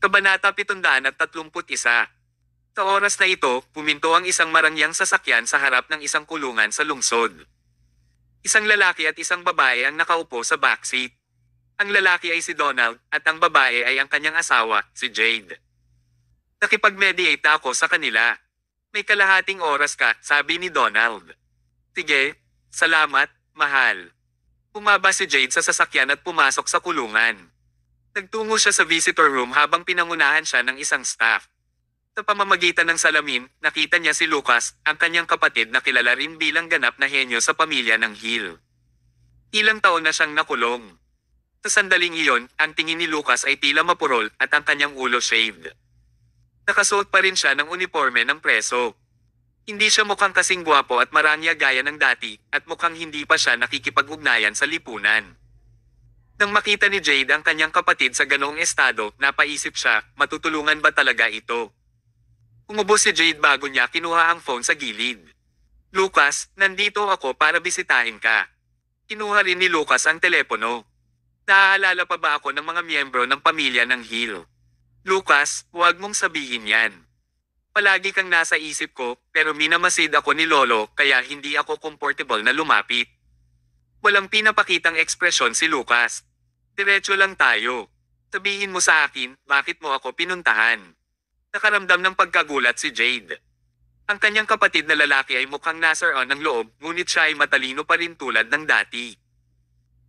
Kabanata 731. Sa oras na ito, puminto ang isang marangyang sasakyan sa harap ng isang kulungan sa lungsod. Isang lalaki at isang babae ang nakaupo sa backseat. Ang lalaki ay si Donald at ang babae ay ang kanyang asawa, si Jade. Nakipag-mediate ako sa kanila. May kalahating oras ka, sabi ni Donald. Sige, salamat, mahal. Bumaba si Jade sa sasakyan at pumasok sa kulungan. Nagtungo siya sa visitor room habang pinangunahan siya ng isang staff. Sa pamamagitan ng salamin, nakita niya si Lucas, ang kanyang kapatid na kilala rin bilang ganap na henyo sa pamilya ng Hill. Ilang taon na siyang nakulong. Sa sandaling iyon, ang tingin ni Lucas ay tila mapurol at ang kanyang ulo shaved. Nakasuot pa rin siya ng uniforme ng preso. Hindi siya mukhang kasing gwapo at marangya gaya ng dati, at mukhang hindi pa siya nakikipag-ugnayan sa lipunan. Nang makita ni Jade ang kanyang kapatid sa ganoong estado, napaisip siya, matutulungan ba talaga ito? Umubo si Jade bago niya kinuha ang phone sa gilid. Lucas, nandito ako para bisitahin ka. Kinuha rin ni Lucas ang telepono. Naaalala pa ba ako ng mga miyembro ng pamilya ng Hill? Lucas, huwag mong sabihin yan. Palagi kang nasa isip ko, pero minamasid ako ni Lolo kaya hindi ako comfortable na lumapit. Walang pinapakitang ekspresyon si Lucas. Diretso lang tayo. Sabihin mo sa akin, bakit mo ako pinuntahan? Nakaramdam ng pagkagulat si Jade. Ang kanyang kapatid na lalaki ay mukhang nasaroon ng loob, ngunit siya ay matalino pa rin tulad ng dati.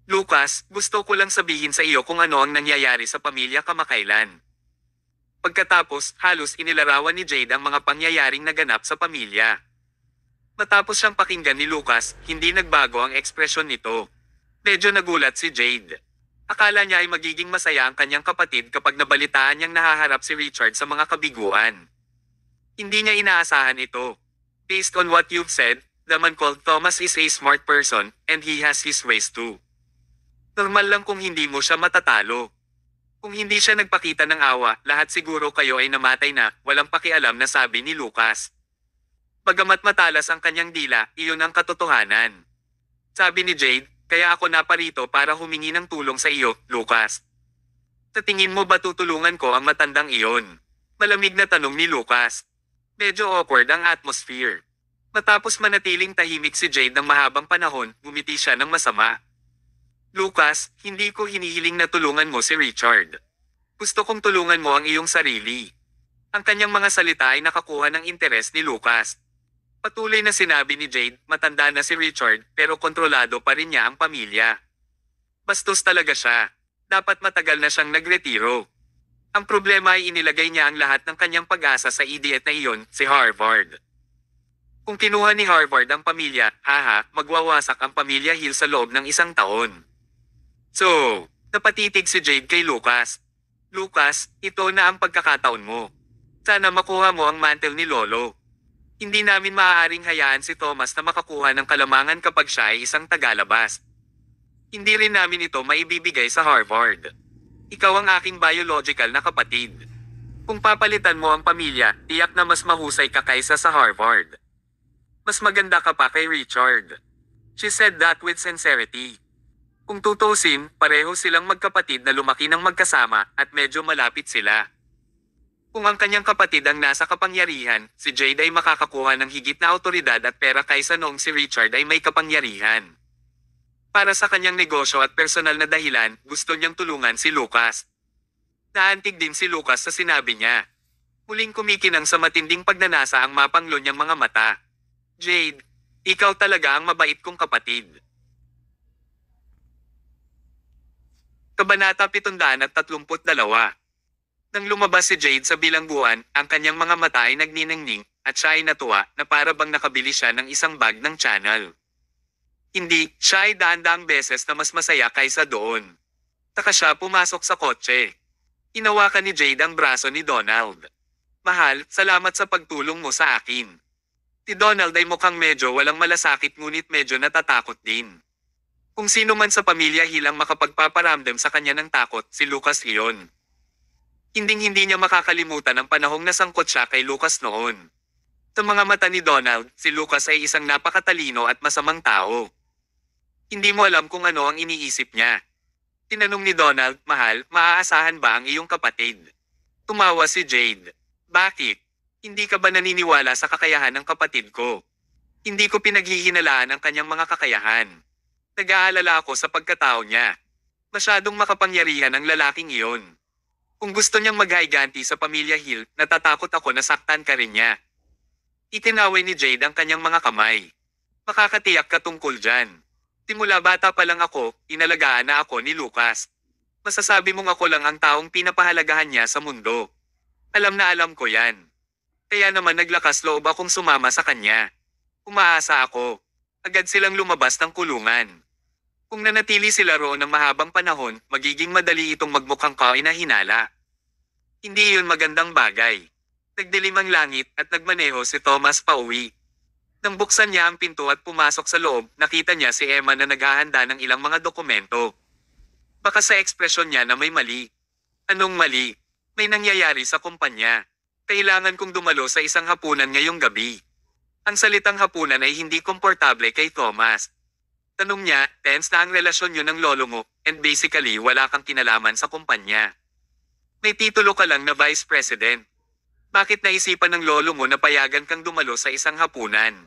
Lucas, gusto ko lang sabihin sa iyo kung ano ang nangyayari sa pamilya kamakailan. Pagkatapos, halos inilarawan ni Jade ang mga pangyayaring naganap sa pamilya. Matapos siyang pakinggan ni Lucas, hindi nagbago ang ekspresyon nito. Medyo nagulat si Jade. Akala niya ay magiging masaya ang kanyang kapatid kapag nabalitaan niyang nahaharap si Richard sa mga kabiguan. Hindi niya inaasahan ito. Based on what you've said, the man called Thomas is a smart person, and he has his ways too. Normal lang kung hindi mo siya matatalo. Kung hindi siya nagpakita ng awa, lahat siguro kayo ay namatay na, walang pakialam na sabi ni Lucas. Bagamat matalas ang kanyang dila, iyon ang katotohanan. Sabi ni Jade, kaya ako naparito para humingi ng tulong sa iyo, Lucas. Sa tingin mo ba tutulungan ko ang matandang iyon? Malamig na tanong ni Lucas. Medyo awkward ang atmosphere. Matapos manatiling tahimik si Jade ng mahabang panahon, gumiti siya ng masama. Lucas, hindi ko hinihiling na tulungan mo si Richard. Gusto kong tulungan mo ang iyong sarili. Ang kanyang mga salita ay nakakuha ng interes ni Lucas. Patuloy na sinabi ni Jade, matanda na si Richard, pero kontrolado pa rin niya ang pamilya. Bastos talaga siya. Dapat matagal na siyang nagretiro. Ang problema ay inilagay niya ang lahat ng kanyang pag-asa sa idiot na iyon, si Harvard. Kung kinuha ni Harvard ang pamilya, magwawasak ang pamilya Hill sa loob ng 1 taon. So, napatitig si Jade kay Lucas. Lucas, ito na ang pagkakataon mo. Sana makuha mo ang mantle ni Lolo. Hindi namin maaaring hayaan si Thomas na makakuha ng kalamangan kapag siya ay isang tagalabas. Hindi rin namin ito maibibigay sa Harvard. Ikaw ang aking biological na kapatid. Kung papalitan mo ang pamilya, tiyak na mas mahusay ka kaysa sa Harvard. Mas maganda ka pa kay Richard. She said that with sincerity. Kung tutusin, pareho silang magkapatid na lumaki ng magkasama at medyo malapit sila. Kung ang kanyang kapatid ang nasa kapangyarihan, si Jade ay makakakuha ng higit na awtoridad at pera kaysa noong si Richard ay may kapangyarihan. Para sa kanyang negosyo at personal na dahilan, gusto niyang tulungan si Lucas. Naantig din si Lucas sa sinabi niya. Muling kumikinang sa matinding pagnanasa ang mapanglo niyang mga mata. Jade, ikaw talaga ang mabait kong kapatid. Kabanata 732. Nang lumabas si Jade sa bilangguan, ang kanyang mga mata ay nagniningning, at siya ay natuwa na para bang nakabili siya ng isang bag ng Channel. Hindi, siya ay daan-daang beses na mas masaya kaysa doon. Taka siya pumasok sa kotse. Hinawakan ni Jade ang braso ni Donald. Mahal, salamat sa pagtulong mo sa akin. Si Donald ay mukhang medyo walang malasakit ngunit medyo natatakot din. Kung sino man sa pamilya Hill makapagpaparamdam sa kanya ng takot, si Lucas iyon. Hinding-hindi niya makakalimutan ang panahong nasangkot siya kay Lucas noon. Sa mga mata ni Donald, si Lucas ay isang napakatalino at masamang tao. Hindi mo alam kung ano ang iniisip niya. Tinanong ni Donald, mahal, maaasahan ba ang iyong kapatid? Tumawa si Jade. Bakit? Hindi ka ba naniniwala sa kakayahan ng kapatid ko? Hindi ko pinaghihinalaan ang kanyang mga kakayahan. Nag-aalala ako sa pagkatao niya. Masyadong makapangyarihan ang lalaking iyon. Kung gusto niyang maghiganti sa pamilya Hill, natatakot ako na saktan ka rin niya. Itinaway ni Jade ang kanyang mga kamay. Makakatiyak ka tungkol dyan. Simula bata pa lang ako, inalagaan na ako ni Lucas. Masasabi mong ako lang ang taong pinapahalagahan niya sa mundo. Alam na alam ko yan. Kaya naman naglakas loob akong sumama sa kanya. Umaasa ako. Agad silang lumabas ng kulungan. Kung nanatili sila roon ng mahabang panahon, magiging madali itong magmukhang kainahinala. Hindi yun magandang bagay. Nagdilim ang langit at nagmaneho si Thomas pauwi. Nang buksan niya ang pinto at pumasok sa loob, nakita niya si Emma na naghahanda ng ilang mga dokumento. Baka sa ekspresyon niya na may mali. Anong mali? May nangyayari sa kumpanya. Kailangan kong dumalo sa isang hapunan ngayong gabi. Ang salitang hapunan ay hindi komportable kay Thomas. Tanong niya, tense na ang relasyon niyo ng lolo mo, and basically wala kang kinalaman sa kumpanya. May titulo ka lang na vice president. Bakit naisipan ng lolo mo na payagan kang dumalo sa isang hapunan?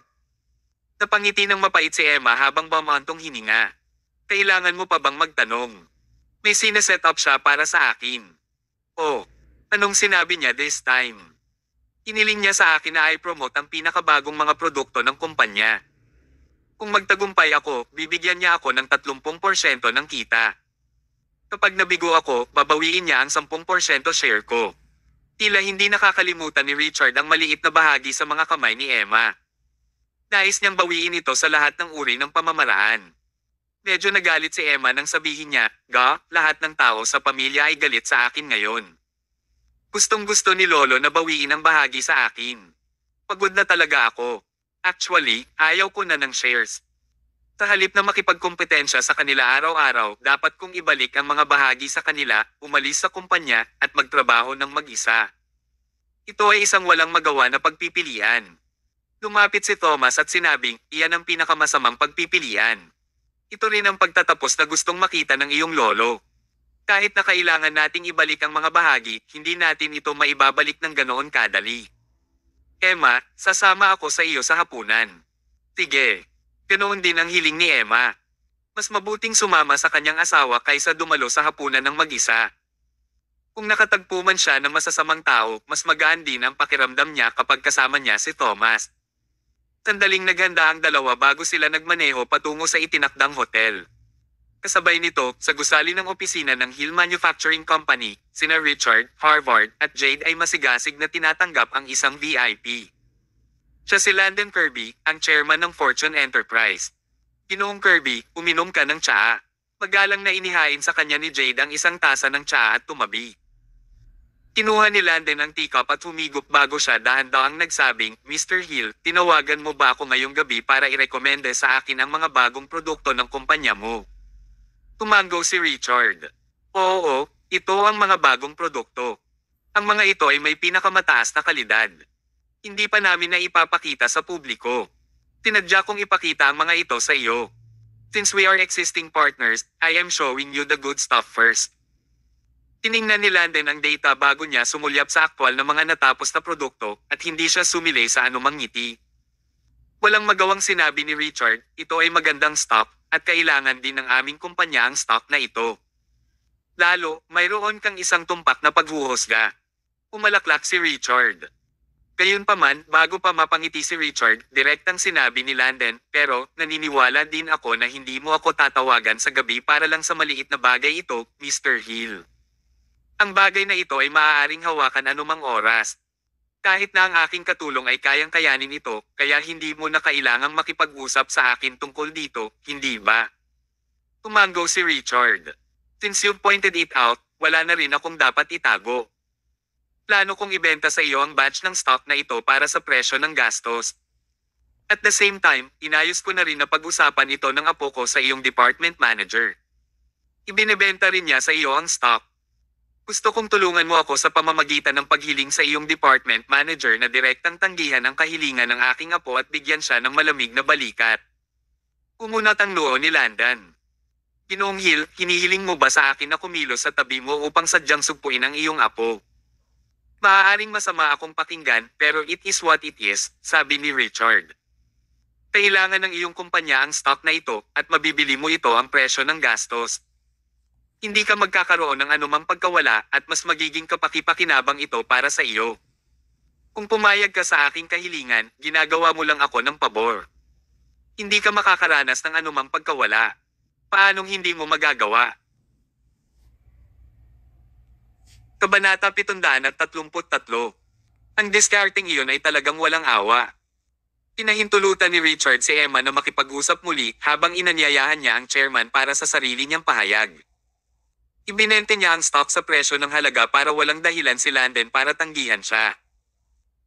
Napangiti ng mapait si Emma habang bumantong hininga. Kailangan mo pa bang magtanong? May sineset up siya para sa akin. Oh, anong sinabi niya this time? Iniling niya sa akin na i-promote ang pinakabagong mga produkto ng kumpanya. Kung magtagumpay ako, bibigyan niya ako ng 30% ng kita. Kapag nabigo ako, babawiin niya ang 10% share ko. Tila hindi nakakalimutan ni Richard ang maliit na bahagi sa mga kamay ni Emma. Nais niyang bawiin ito sa lahat ng uri ng pamamaraan. Medyo nagalit si Emma nang sabihin niya, lahat ng tao sa pamilya ay galit sa akin ngayon. Gustong-gusto ni Lolo na bawiin ang bahagi sa akin. Pagod na talaga ako. Actually, ayaw ko na ng shares. Sa halip na makipagkompetensya sa kanila araw-araw, dapat kong ibalik ang mga bahagi sa kanila, umalis sa kumpanya, at magtrabaho ng mag-isa. Ito ay isang walang magawa na pagpipilian. Lumapit si Thomas at sinabing, iyan ang pinakamasamang pagpipilian. Ito rin ang pagtatapos na gustong makita ng iyong lolo. Kahit na kailangan nating ibalik ang mga bahagi, hindi natin ito maibabalik ng ganoon kadali. Emma, sasama ako sa iyo sa hapunan. Sige. Ganoon din ang hiling ni Emma. Mas mabuting sumama sa kanyang asawa kaysa dumalo sa hapunan ng mag-isa. Kung nakatagpo man siya ng masasamang tao, mas magaan din ang pakiramdam niya kapag kasama niya si Thomas. Sandaling naghanda ang dalawa bago sila nagmaneho patungo sa itinakdang hotel. Kasabay nito, sa gusali ng opisina ng Hill Manufacturing Company, sina Richard, Harvard, at Jade ay masigasig na tinatanggap ang isang VIP. Siya si Landon Kirby, ang chairman ng Fortune Enterprise. Ginoong Kirby, uminom ka ng tsaa. Magalang na inihain sa kanya ni Jade ang isang tasa ng tsaa at tumabi. Kinuha ni Landon ang teacup at humigop bago siya dahan-dahang nagsabing, Mr. Hill, tinawagan mo ba ako ngayong gabi para irekomende sa akin ang mga bagong produkto ng kumpanya mo? Tumango si Richard. Oo, ito ang mga bagong produkto. Ang mga ito ay may pinakamataas na kalidad. Hindi pa namin na ipapakita sa publiko. Tinadya kong ipakita ang mga ito sa iyo. Since we are existing partners, I am showing you the good stuff first. Tiningnan ni Landon ang data bago niya sumulyap sa aktwal na mga natapos na produkto at hindi siya sumili sa anumang ngiti. Walang magawang sinabi ni Richard, ito ay magandang stock at kailangan din ng aming kumpanya ang stock na ito. Lalo, mayroon kang isang tumpak na paghuhusga. Umalaklak si Richard. Gayunpaman, bago pa mapangiti si Richard, direktang sinabi ni Landon, pero naniniwala din ako na hindi mo ako tatawagan sa gabi para lang sa maliit na bagay ito, Mr. Hill. Ang bagay na ito ay maaaring hawakan anumang oras. Kahit na ang aking katulong ay kayang-kayanin ito, kaya hindi mo na kailangang makipag-usap sa akin tungkol dito, hindi ba? Tumango si Richard. Since you pointed it out, wala na rin akong dapat itago. Plano kong ibenta sa iyo ang batch ng stock na ito para sa presyo ng gastos. At the same time, inayos ko na rin na pag-usapan ito ng apo ko sa iyong department manager. Ibinebenta rin niya sa iyo ang stock. Gusto kong tulungan mo ako sa pamamagitan ng paghiling sa iyong department manager na direktang tanggihan ang kahilingan ng aking apo at bigyan siya ng malamig na balikat. Umunat ang noo ni Landon. Ginoong Hill, hinihiling mo ba sa akin na kumilos sa tabi mo upang sadyang sugpuin ang iyong apo? Maaaring masama akong pakinggan pero it is what it is, sabi ni Richard. Kailangan ng iyong kumpanya ang stock na ito at mabibili mo ito ang presyo ng gastos. Hindi ka magkakaroon ng anumang pagkawala at mas magiging kapaki-pakinabang ito para sa iyo. Kung pumayag ka sa aking kahilingan, ginagawa mo lang ako ng pabor. Hindi ka makakaranas ng anumang pagkawala. Paanong hindi mo magagawa? Kabanata 733. Ang discarding iyon ay talagang walang awa. Pinahintulutan ni Richard si Emma na makipag-usap muli habang inanyayahan niya ang chairman para sa sarili niyang pahayag. Ibinente niya ang stock sa presyo ng halaga para walang dahilan si Landon para tanggihan siya.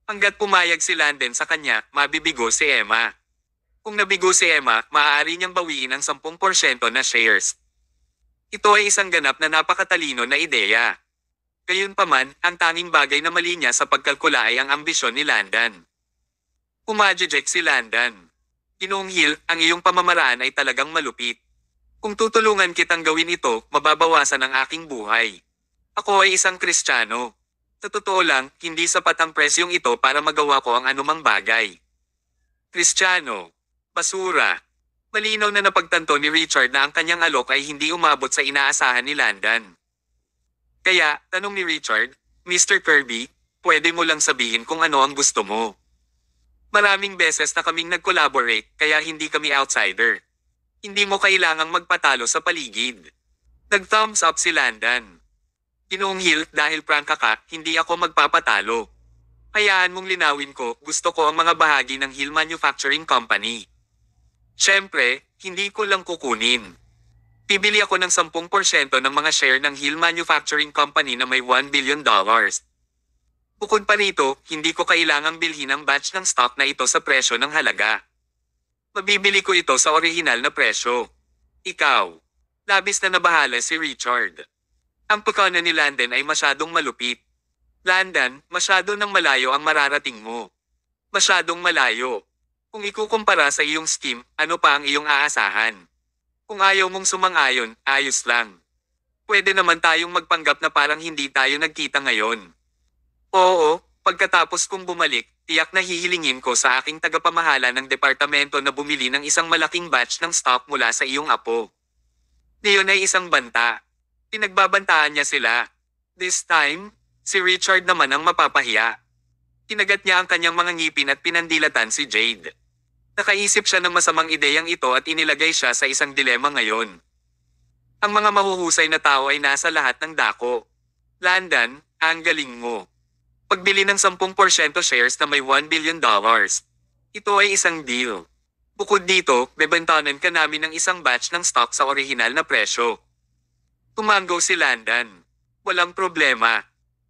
Hanggat pumayag si Landon sa kanya, mabibigo si Emma. Kung nabigo si Emma, maaari niyang bawiin ang 10% na shares. Ito ay isang ganap na napakatalino na ideya. Gayunpaman, ang tanging bagay na mali niya sa pagkalkula ay ang ambisyon ni Landon. Umadjejek si Landon. Ginoong Hill, ang iyong pamamaraan ay talagang malupit. Kung tutulungan kitang gawin ito, mababawasan ang aking buhay. Ako ay isang Kristiyano. Sa totoo lang, hindi sapat ang presyong ito para magawa ko ang anumang bagay. Kristiyano. Basura. Malinaw na napagtanto ni Richard na ang kanyang alok ay hindi umabot sa inaasahan ni Landon. Kaya, tanong ni Richard, Mr. Kirby, pwede mo lang sabihin kung ano ang gusto mo. Maraming beses na kaming nag-collaborate, kaya hindi kami outsider. Hindi mo kailangang magpatalo sa paligid. Nag-thumbs up si Landon. Ginoong Hill, dahil prangka ka, hindi ako magpapatalo. Hayaan mong linawin ko, gusto ko ang mga bahagi ng Hill Manufacturing Company. Siyempre, hindi ko lang kukunin. Bibili ako ng 10% ng mga share ng Hill Manufacturing Company na may $1 billion. Bukod pa rito, hindi ko kailangang bilhin ang batch ng stock na ito sa presyo ng halaga. Mabibili ko ito sa orihinal na presyo. Ikaw. Labis na nabahala si Richard. Ang pagkana ni Landon ay masyadong malupit. Landon, masyado nang malayo ang mararating mo. Masyadong malayo. Kung ikukumpara sa iyong scheme, ano pa ang iyong aasahan? Kung ayaw mong sumang-ayon, ayos lang. Pwede naman tayong magpanggap na parang hindi tayo nagkita ngayon. Oo, pagkatapos kong bumalik, tiyak na hihilingin ko sa aking tagapamahala ng departamento na bumili ng isang malaking batch ng stock mula sa iyong apo. Diyon ay isang banta. Pinagbabantaan niya sila. This time, si Richard naman ang mapapahiya. Kinagat niya ang kanyang mga ngipin at pinandilatan si Jade. Nakaisip siya ng masamang ideyang ito at inilagay siya sa isang dilema ngayon. Ang mga mahuhusay na tao ay nasa lahat ng dako. Landon, ang galing mo. Pagbili ng 10% shares na may $1 billion. Ito ay isang deal. Bukod dito, bebentanan ka namin ng isang batch ng stock sa orihinal na presyo. Tumango si Landon. Walang problema.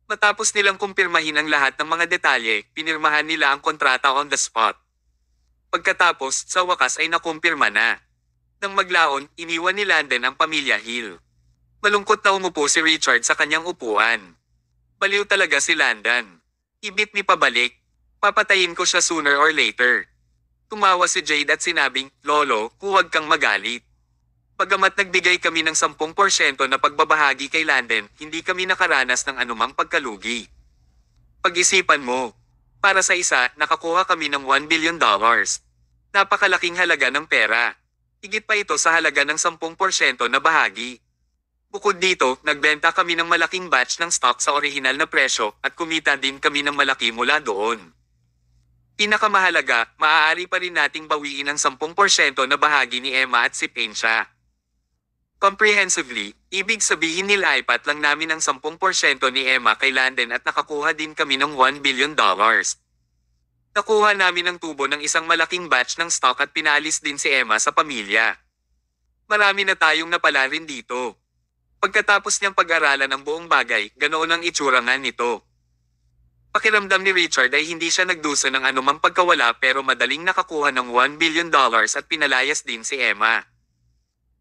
Matapos nilang kumpirmahin ang lahat ng mga detalye, pinirmahan nila ang kontrata on the spot. Pagkatapos, sa wakas ay nakumpirma na. Nang maglaon, iniwan ni Landon ang pamilya Hill. Malungkot na umupo si Richard sa kanyang upuan. Baliw talaga si Landon. Ibit ni pabalik. Papatayin ko siya sooner or later. Tumawa si Jade at sinabing, Lolo, huwag kang magalit. Bagamat nagbigay kami ng 10% na pagbabahagi kay Landon, hindi kami nakaranas ng anumang pagkalugi. Pag-isipan mo. Para sa isa, nakakuha kami ng $1 billion. Napakalaking halaga ng pera. Higit pa ito sa halaga ng 10% na bahagi. Bukod dito, nagbenta kami ng malaking batch ng stock sa orihinal na presyo at kumita din kami ng malaki mula doon. Pinakamahalaga, maaari pa rin nating bawiin ang 10% na bahagi ni Emma at si Pensha. Comprehensively, ibig sabihin nilaipat lang namin ang 10% ni Emma kay Landon at nakakuha din kami ng $1 billion. Nakuha namin ang tubo ng isang malaking batch ng stock at pinalis din si Emma sa pamilya. Marami na tayong napala rin dito. Pagkatapos niyang pag-aralan ang buong bagay, ganoon ang itsura nga nito. Pakiramdam ni Richard ay hindi siya nagdusa ng anumang pagkawala pero madaling nakakuha ng $1 billion at pinalayas din si Emma.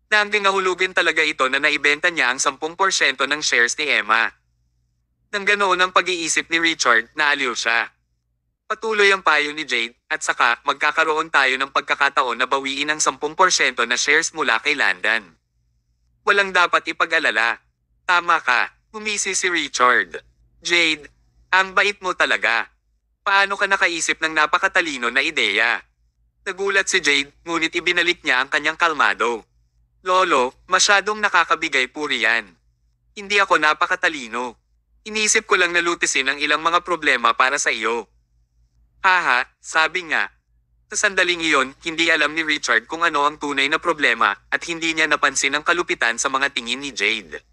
Nanging nahulugan talaga ito na naibenta niya ang 10% ng shares ni Emma. Nang ganoon ang pag-iisip ni Richard, naaliw siya. Patuloy ang payo ni Jade, at saka magkakaroon tayo ng pagkakataon na bawiin ang 10% na shares mula kay Landon. Walang dapat ipag-alala. Tama ka, humisi si Richard. Jade, Ang bait mo talaga. Paano ka nakaisip ng napakatalino na ideya? Nagulat si Jade, ngunit ibinalik niya ang kanyang kalmado. Lolo, masyadong nakakabigay puri yan. Hindi ako napakatalino. Iniisip ko lang na lutisin ang ilang mga problema para sa iyo. Haha, sabi nga. Sa sandaling iyon, hindi alam ni Richard kung ano ang tunay na problema at hindi niya napansin ang kalupitan sa mga tingin ni Jade.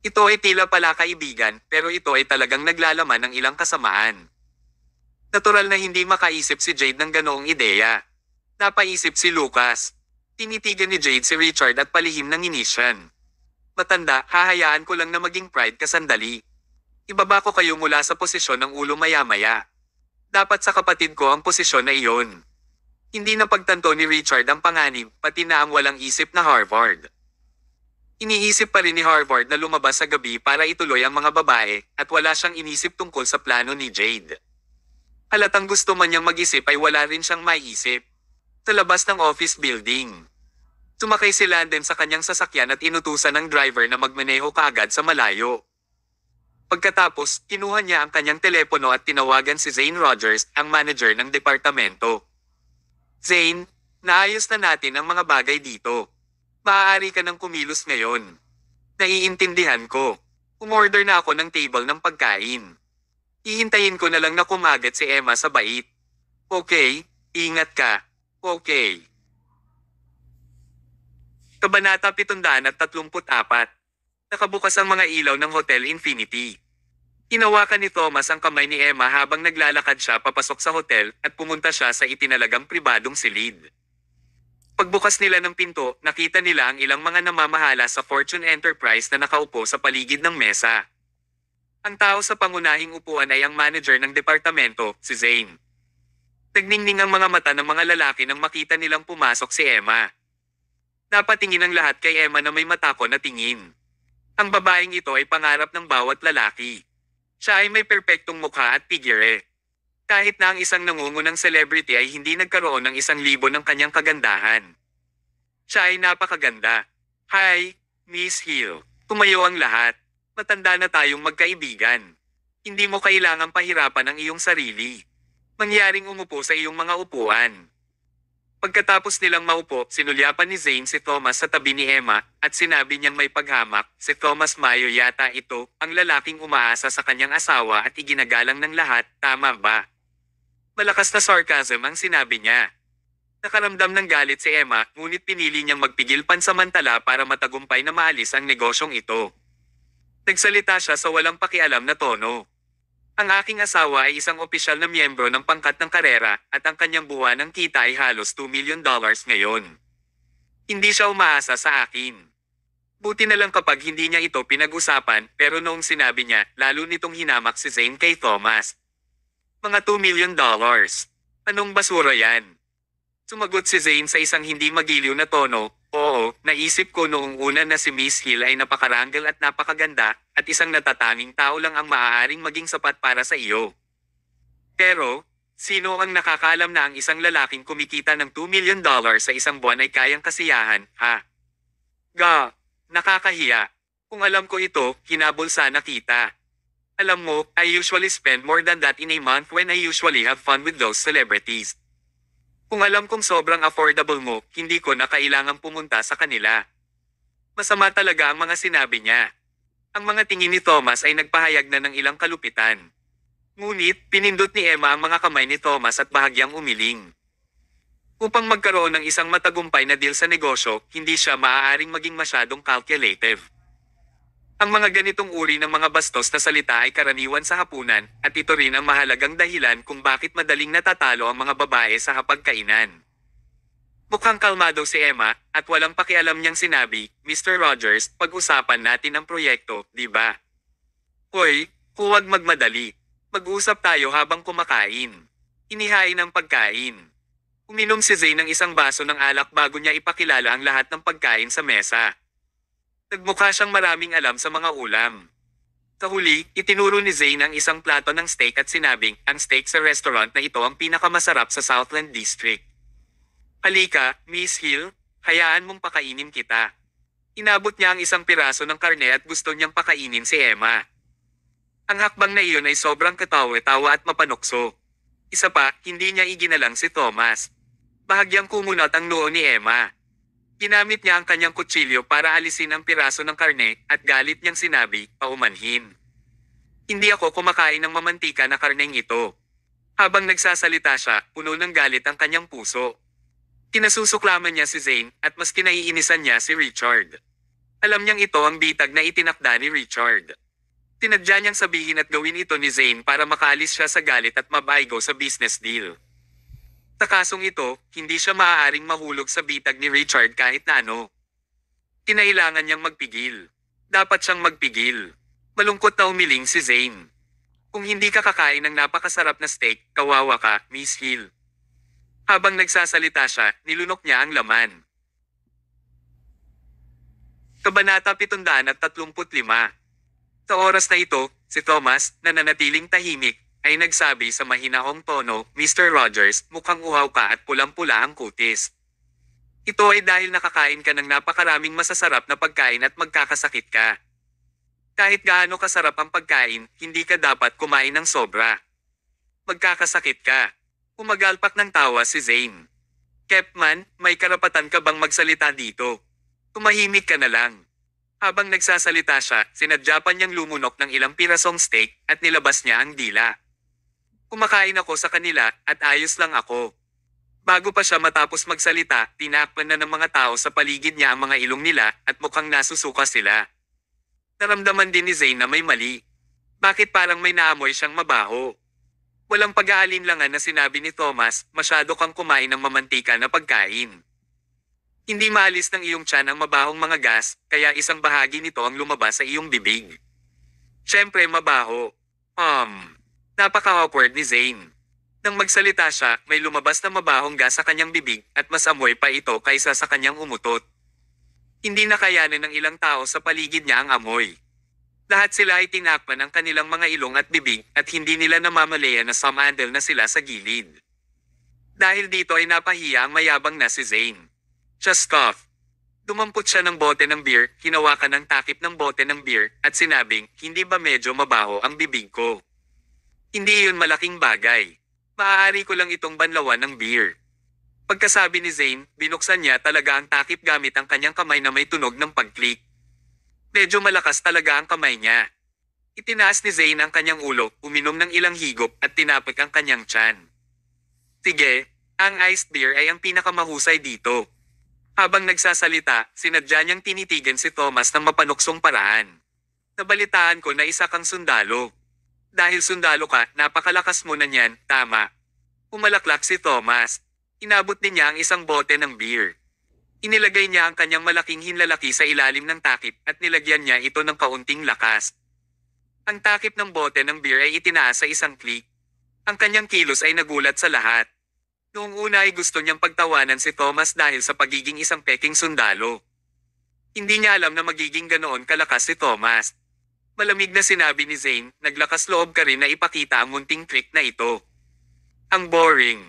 Ito ay tila pala kaibigan, pero ito ay talagang naglalaman ng ilang kasamaan. Natural na hindi makaisip si Jade ng ganoong ideya. Napaisip si Lucas. Tinitigan ni Jade si Richard at palihim ng inisyan. Matanda, hahayaan ko lang na maging pride ka sandali. Ibaba ko kayo mula sa posisyon ng ulo maya-maya. Dapat sa kapatid ko ang posisyon na iyon. Hindi na pagtanto ni Richard ang panganib, pati na ang walang isip na Harvard. Iniisip pa rin ni Harvard na lumabas sa gabi para ituloy ang mga babae at wala siyang inisip tungkol sa plano ni Jade. Halatang gusto man niyang mag-isip ay wala rin siyang maiisip. Sa labas ng office building. Sumakay si Landon sa kanyang sasakyan at inutusan ng driver na magmaneho kaagad sa malayo. Pagkatapos, kinuha niya ang kanyang telepono at tinawagan si Zane Rogers, ang manager ng departamento. Zane, naayos na natin ang mga bagay dito. Maaari ka nang kumilos ngayon. Naiintindihan ko. Umorder na ako ng table ng pagkain. Hihintayin ko na lang na kumagat si Emma sa bait. Okay, ingat ka. Okay. Kabanata 734. Nakabukas ang mga ilaw ng Hotel Infinity. Hinawakan ni Thomas ang kamay ni Emma habang naglalakad siya papasok sa hotel at pumunta siya sa itinalagang pribadong silid. Pagbukas nila ng pinto, nakita nila ang ilang mga namamahala sa Fortune Enterprise na nakaupo sa paligid ng mesa. Ang tao sa pangunahing upuan ay ang manager ng departamento, si Zane. Nagningning ang mga mata ng mga lalaki nang makita nilang pumasok si Emma. Napatingin ang lahat kay Emma na may matako na tingin. Ang babaeng ito ay pangarap ng bawat lalaki. Siya ay may perpektong mukha at figure. Kahit na ang isang nangungunang celebrity ay hindi nagkaroon ng 1,000 ng kanyang kagandahan. Siya ay napakaganda. Hi, Miss Hill. Tumayo ang lahat. Matanda na tayong magkaibigan. Hindi mo kailangang pahirapan ang iyong sarili. Mangyaring umupo sa iyong mga upuan. Pagkatapos nilang maupo, sinulyapan ni Zane si Thomas sa tabi ni Emma at sinabi niyang may paghamak, si Thomas Mayo yata ito, ang lalaking umaasa sa kanyang asawa at iginagalang ng lahat, tama ba? Malakas na sarcasm ang sinabi niya. Nakaramdam ng galit si Emma, ngunit pinili niyang magpigil pansamantala para matagumpay na maalis ang negosyong ito. Nagsalita siya sa walang pakialam na tono. Ang aking asawa ay isang opisyal na miyembro ng pangkat ng karera at ang kanyang buwan ng kita ay halos $2 million ngayon. Hindi siya umaasa sa akin. Buti na lang kapag hindi niya ito pinag-usapan pero noong sinabi niya, lalo nitong hinamak si Zane kay Thomas. Mga $2 million. Anong basura yan? Sumagot si Zane sa isang hindi magiliw na tono, oo, naisip ko noong una na si Miss Hill ay napakaranggal at napakaganda at isang natatanging tao lang ang maaaring maging sapat para sa iyo. Pero, sino ang nakakaalam na ang isang lalaking kumikita ng $2 million sa isang buwan ay kayang kasiyahan, ha? Ga, nakakahiya. Kung alam ko ito, hinabol sana kita. Alam mo, I usually spend more than that in a month when I usually have fun with those celebrities. Kung alam kong sobrang affordable mo, hindi ko na kailangang pumunta sa kanila. Masama talaga ang mga sinabi niya. Ang mga tingin ni Thomas ay nagpahayag na ng ilang kalupitan. Ngunit, pinindot ni Emma ang mga kamay ni Thomas at bahagyang umiling. Upang magkaroon ng isang matagumpay na deal sa negosyo, hindi siya maaaring maging masyadong calculative. Ang mga ganitong uri ng mga bastos na salita ay karaniwan sa hapunan, at ito rin ang mahalagang dahilan kung bakit madaling natatalo ang mga babae sa hapagkainan. Mukhang kalmado si Emma, at walang pakialam niyang sinabi, Mr. Rogers, pag-usapan natin ang proyekto, di ba? Hoy, huwag magmadali. Mag-usap tayo habang kumakain. Inihain ang pagkain. Uminom si Zane ng isang baso ng alak bago niya ipakilala ang lahat ng pagkain sa mesa. Nagmukha siyang maraming alam sa mga ulam. Sa huli, itinuro ni Zane ang isang plato ng steak at sinabing, ang steak sa restaurant na ito ang pinakamasarap sa Southland District. Halika, Miss Hill, hayaan mong pakainin kita. Inabot niya ang isang piraso ng karne at gusto niyang pakainin si Emma. Ang hakbang na iyon ay sobrang katawa-tawa at mapanokso. Isa pa, hindi niya iginalang si Thomas. Bahagyang kumunat ang noo ni Emma. Ginamit niya ang kanyang kutsilyo para alisin ang piraso ng karne at galit niyang sinabi, paumanhin. Hindi ako kumakain ng mamantika na karneng ito. Habang nagsasalita siya, puno ng galit ang kanyang puso. Kinasusuklaman niya si Zane at mas kinaiinisan niya si Richard. Alam niyang ito ang bitag na itinakda ni Richard. Tinadya niyang sabihin at gawin ito ni Zane para makaalis siya sa galit at mabaigo sa business deal. Sa kasong ito, hindi siya maaaring mahulog sa bitag ni Richard kahit na ano. Kinailangan niyang magpigil. Dapat siyang magpigil. Malungkot na umiling si Zane. Kung hindi ka kakain ng napakasarap na steak, kawawa ka, Miss Hill. Habang nagsasalita siya, nilunok niya ang laman. Kabanata 735. Sa oras na ito, si Thomas, na nanatiling tahimik, ay nagsabi sa mahinaong tono, Mr. Rogers, mukhang uhaw ka at pulang-pula ang kutis. Ito ay dahil nakakain ka ng napakaraming masasarap na pagkain at magkakasakit ka. Kahit gaano kasarap ang pagkain, hindi ka dapat kumain ng sobra. Magkakasakit ka. Umagalpak ng tawa si Zane. Kepman, may karapatan ka bang magsalita dito? Tumahimik ka na lang. Habang nagsasalita siya, sinadya pa niyang lumunok ng ilang pirasong steak at nilabas niya ang dila. Kumakain ako sa kanila at ayos lang ako. Bago pa siya matapos magsalita, tinakpan na ng mga tao sa paligid niya ang mga ilong nila at mukhang nasusuka sila. Naramdaman din ni Zane na may mali. Bakit parang may naamoy siyang mabaho? Walang pag-aalinlangan na sinabi ni Thomas, masyado kang kumain ng mamantika na pagkain. Hindi maalis ng iyong tiyan ang mabahong mga gas, kaya isang bahagi nito ang lumabas sa iyong bibig. Siyempre mabaho. Napaka-awkward ni Zane. Nang magsalita siya, may lumabas na mabahong gas sa kanyang bibig at mas amoy pa ito kaysa sa kanyang umutot. Hindi nakayanan ng ilang tao sa paligid niya ang amoy. Lahat sila ay tinakpan ang kanilang mga ilong at bibig at hindi nila namamalayan na sumandal na sila sa gilid. Dahil dito ay napahiya ang mayabang na si Zane. Siya scoff. Dumampot siya ng bote ng beer, hinawakan ng takip ng bote ng beer, at sinabing, hindi ba medyo mabaho ang bibig ko? Hindi iyon malaking bagay. Maaari ko lang itong banlawan ng beer. Pagkasabi ni Zane, binuksan niya talaga ang takip gamit ang kanyang kamay na may tunog ng pag-click. Medyo malakas talaga ang kamay niya. Itinaas ni Zane ang kanyang ulo, uminom ng ilang higop at tinapik ang kanyang tiyan. Sige, ang iced beer ay ang pinakamahusay dito. Habang nagsasalita, sinadya niyang tinitigan si Thomas ng mapanuksong paraan. Nabalitaan ko na isa kang sundalo. Dahil sundalo ka, napakalakas mo na niyan, tama. Umalaklak si Thomas. Inabot din niya ang isang bote ng beer. Inilagay niya ang kanyang malaking hinlalaki sa ilalim ng takip at nilagyan niya ito ng kaunting lakas. Ang takip ng bote ng beer ay itinaas sa isang click. Ang kanyang kilos ay nagulat sa lahat. Noong una ay gusto niyang pagtawanan si Thomas dahil sa pagiging isang peking sundalo. Hindi niya alam na magiging ganoon kalakas si Thomas. Malamig na sinabi ni Zane, naglakas loob ka rin na ipakita ang munting trick na ito. Ang boring.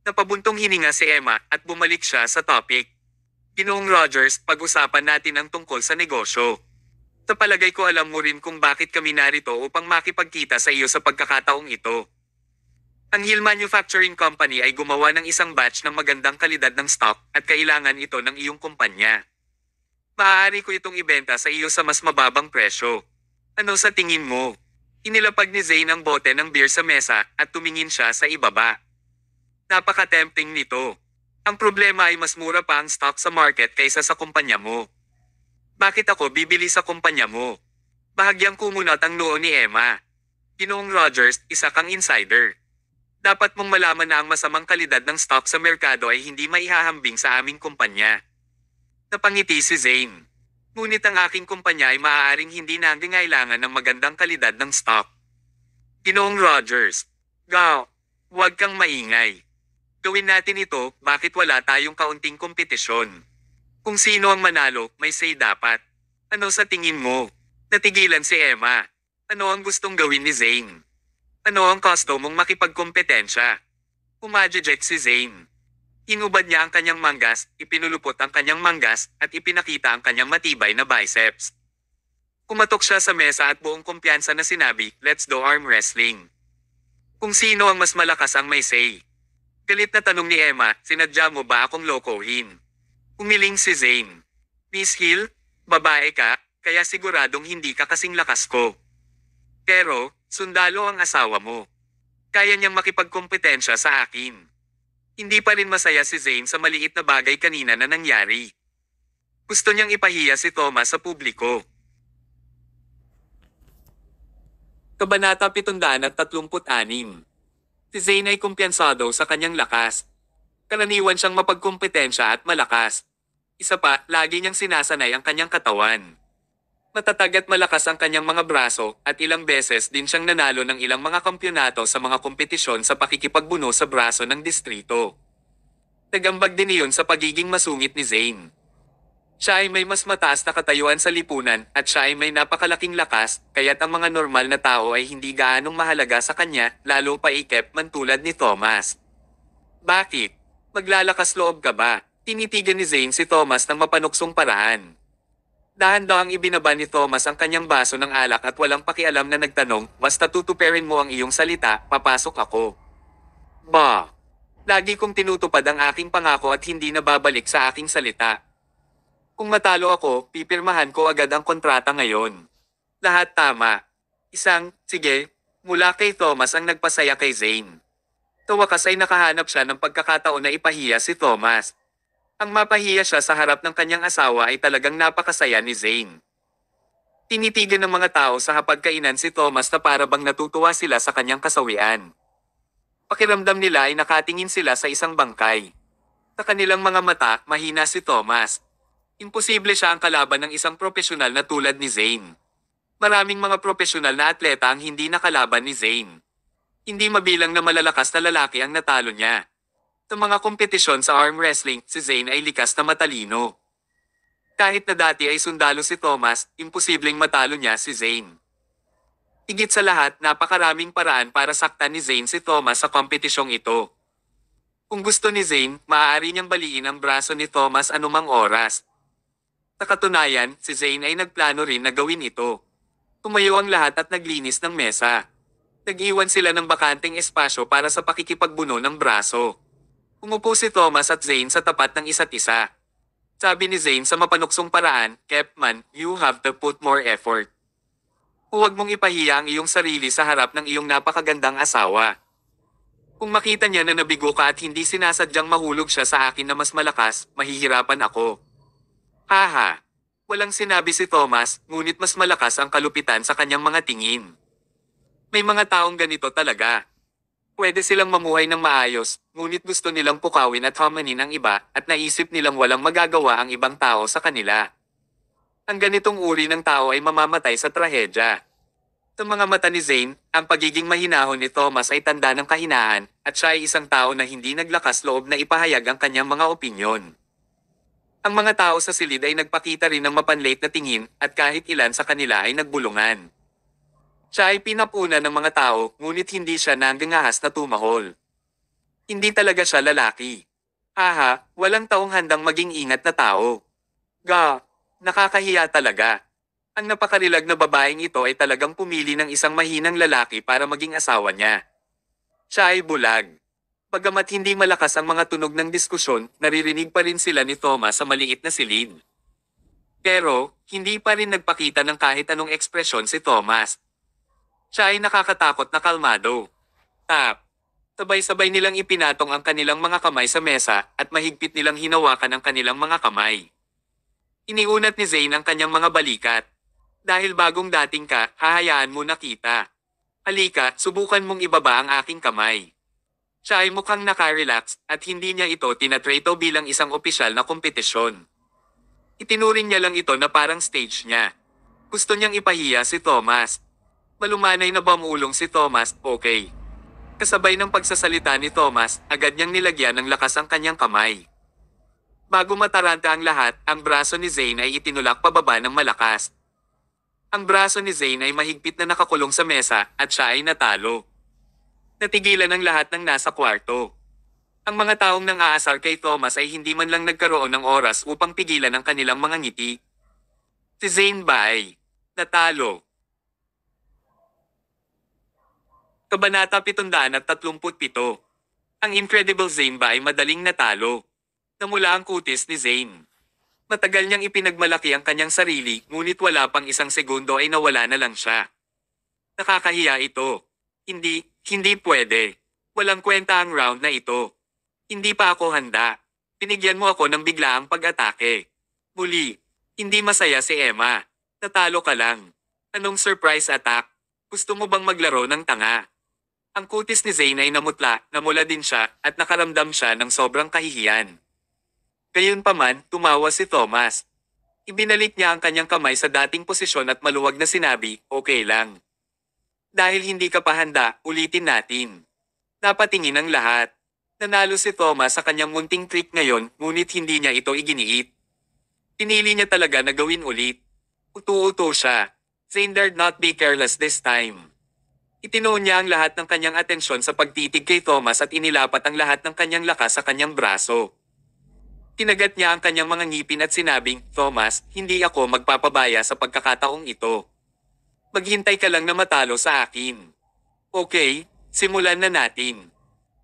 Napabuntong hininga si Emma at bumalik siya sa topic. Ginoong Rogers, pag-usapan natin ang tungkol sa negosyo. Sa palagay ko alam mo rin kung bakit kami narito upang makipagkita sa iyo sa pagkakataong ito. Ang Hill Manufacturing Company ay gumawa ng isang batch ng magandang kalidad ng stock at kailangan ito ng iyong kumpanya. Maaari ko itong ibenta sa iyo sa mas mababang presyo. Ano sa tingin mo? Inilapag ni Zane ang bote ng beer sa mesa at tumingin siya sa ibaba. Napaka-tempting nito. Ang problema ay mas mura pa ang stock sa market kaysa sa kumpanya mo. Bakit ako bibili sa kumpanya mo? Bahagyang kumunat ang noo ni Emma. Ginoong Rogers, isa kang insider. Dapat mong malaman na ang masamang kalidad ng stock sa merkado ay hindi maihahambing sa aming kumpanya. Napangiti si Zane. Ngunit ang aking kumpanya ay maaaring hindi nangangailangan ng magandang kalidad ng stock. Ginoong Rogers. Huwag kang maingay. Gawin natin ito, bakit wala tayong kaunting kompetisyon? Kung sino ang manalo, may say dapat. Ano sa tingin mo? Natigilan si Emma. Ano ang gustong gawin ni Zane? Ano ang gusto mong makipagkompetensya? Umadjeject si Zane. Inubad niya ang kanyang manggas, ipinulupot ang kanyang manggas, at ipinakita ang kanyang matibay na biceps. Kumatok siya sa mesa at buong kumpiyansa na sinabi, "Let's do arm wrestling." Kung sino ang mas malakas ang may say. Galit na tanong ni Emma, "Sinadya mo ba akong lokohin?" Umiling si Zane. "Miss Hill, babae ka, kaya siguradong hindi ka kasing lakas ko. Pero, sundalo ang asawa mo. Kaya niyang makipagkompetensya sa akin." Hindi pa rin masaya si Zane sa maliit na bagay kanina na nangyari. Gusto niyang ipahiya si Thomas sa publiko. Kabanata 736. Si Zane ay kumpiyansado sa kanyang lakas. Karaniwan siyang mapagkumpetensya at malakas. Isa pa, lagi niyang sinasanay ang kanyang katawan. Matatag at malakas ang kanyang mga braso at ilang beses din siyang nanalo ng ilang mga kampyonato sa mga kompetisyon sa pakikipagbuno sa braso ng distrito. Nagambag din iyon sa pagiging masungit ni Zane. Siya ay may mas mataas na katayuan sa lipunan at siya ay may napakalaking lakas, kaya't ang mga normal na tao ay hindi gaanong mahalaga sa kanya, lalo pa ikep man tulad ni Thomas. "Bakit? Maglalakas loob ka ba?" Tinitigan ni Zane si Thomas ng mapanuksong paraan. Dahan-dahang ibinaba ni Thomas ang kanyang baso ng alak at walang pakialam na nagtanong, "Basta tutuperin mo ang iyong salita, papasok ako." Ba! Lagi kong tinutupad ang aking pangako at hindi na babalik sa aking salita. Kung matalo ako, pipirmahan ko agad ang kontrata ngayon. Lahat tama. Sige, mula kay Thomas ang nagpasaya kay Zane. Tawakas ay nakahanap siya ng pagkakataon na ipahiya si Thomas. Ang mapahiya siya sa harap ng kanyang asawa ay talagang napakasaya ni Zane. Tinitigan ng mga tao sa hapagkainan si Thomas na para bang natutuwa sila sa kanyang kasawian. Pakiramdam nila ay nakatingin sila sa isang bangkay. Sa kanilang mga mata, mahina si Thomas. Imposible siya ang kalaban ng isang profesional na tulad ni Zane. Maraming mga profesional na atleta ang hindi nakalaban ni Zane. Hindi mabilang na malalakas na lalaki ang natalo niya. Sa mga kompetisyon sa arm wrestling, si Zane ay likas na matalino. Kahit na dati ay sundalo si Thomas, imposibleng matalo niya si Zane. Higit sa lahat, napakaraming paraan para saktan ni Zane si Thomas sa kompetisyong ito. Kung gusto ni Zane, maaari niyang baliin ang braso ni Thomas anumang oras. Sa katunayan, si Zane ay nagplano rin na gawin ito. Tumayo ang lahat at naglinis ng mesa. Nag-iwan sila ng bakanteng espasyo para sa pakikipagbuno ng braso. Umupo si Thomas at Zane sa tapat ng isa't isa. Sabi ni Zane sa mapanuksong paraan, "Kepman, you have to put more effort. Huwag mong ipahiya ang iyong sarili sa harap ng iyong napakagandang asawa. Kung makita niya na nabigo ka at hindi sinasadyang mahulog siya sa akin na mas malakas, mahihirapan ako." Haha. Walang sinabi si Thomas, ngunit mas malakas ang kalupitan sa kanyang mga tingin. May mga taong ganito talaga. Pwede silang mamuhay ng maayos, ngunit gusto nilang pukawin at hamanin ang iba at naisip nilang walang magagawa ang ibang tao sa kanila. Ang ganitong uri ng tao ay mamamatay sa trahedya. Sa mga mata ni Zane, ang pagiging mahinahon ni Thomas ay tanda ng kahinaan at siya ay isang tao na hindi naglakas loob na ipahayag ang kanyang mga opinyon. Ang mga tao sa silid ay nagpakita rin ng mapanlait na tingin at kahit ilan sa kanila ay nagbulungan. Siya ay pinapuna ng mga tao, ngunit hindi siya nanggangahas na tumahol. Hindi talaga siya lalaki. Haha, walang taong handang maging ingat na tao. Nakakahiya talaga. Ang napakarilag na babaeng ito ay talagang pumili ng isang mahinang lalaki para maging asawa niya. Siya ay bulag. Bagamat hindi malakas ang mga tunog ng diskusyon, naririnig pa rin sila ni Thomas sa maliit na silid. Pero, hindi pa rin nagpakita ng kahit anong ekspresyon si Thomas. Siya ay nakakatakot na kalmado. Sabay-sabay nilang ipinatong ang kanilang mga kamay sa mesa at mahigpit nilang hinawakan ang kanilang mga kamay. Iniunat ni Zane ang kanyang mga balikat. "Dahil bagong dating ka, hahayaan mo na kita. Halika, subukan mong ibaba ang aking kamay." Siya ay mukhang nakarelax at hindi niya ito tinatrato bilang isang opisyal na kompetisyon. Itinuring niya lang ito na parang stage niya. Gusto niyang ipahiya si Thomas. Malumanay na bumulong si Thomas, "Okay." Kasabay ng pagsasalita ni Thomas, agad niyang nilagyan ng lakas ang kanyang kamay. Bago mataranta ang lahat, ang braso ni Zane ay itinulak pababa ng malakas. Ang braso ni Zane ay mahigpit na nakakulong sa mesa at siya ay natalo. Natigilan ang lahat ng nasa kwarto. Ang mga taong nang-aasar kay Thomas ay hindi man lang nagkaroon ng oras upang pigilan ang kanilang mga ngiti. Si Zane ba ay Natalo. Kabanata 737. Ang Incredible Zane ba ay madaling natalo? Namula ang kutis ni Zane. Matagal niyang ipinagmalaki ang kanyang sarili, ngunit wala pang isang segundo ay nawala na lang siya. Nakakahiya ito. Hindi pwede. Walang kwenta ang round na ito. Hindi pa ako handa. Pinigyan mo ako ng biglaang pag-atake. Muli, hindi masaya si Emma. Natalo ka lang. Anong surprise attack? Gusto mo bang maglaro ng tanga? Ang kutis ni Zane ay namula din siya at nakaramdam siya ng sobrang kahihiyan. Gayunpaman, tumawa si Thomas. Ibinalik niya ang kanyang kamay sa dating posisyon at maluwag na sinabi, okay lang. Dahil hindi ka pa handa, ulitin natin. Napatingin ang lahat. Nanalo si Thomas sa kanyang munting trick ngayon, ngunit hindi niya ito iginiit. Pinili niya talaga na gawin ulit. Utu-uto siya. Zane dared not be careless this time. Itinuon niya ang lahat ng kanyang atensyon sa pagtitig kay Thomas at inilapat ang lahat ng kanyang lakas sa kanyang braso. Kinagat niya ang kanyang mga ngipin at sinabing, Thomas, hindi ako magpapabaya sa pagkakataong ito. Maghintay ka lang na matalo sa akin. Okay, simulan na natin.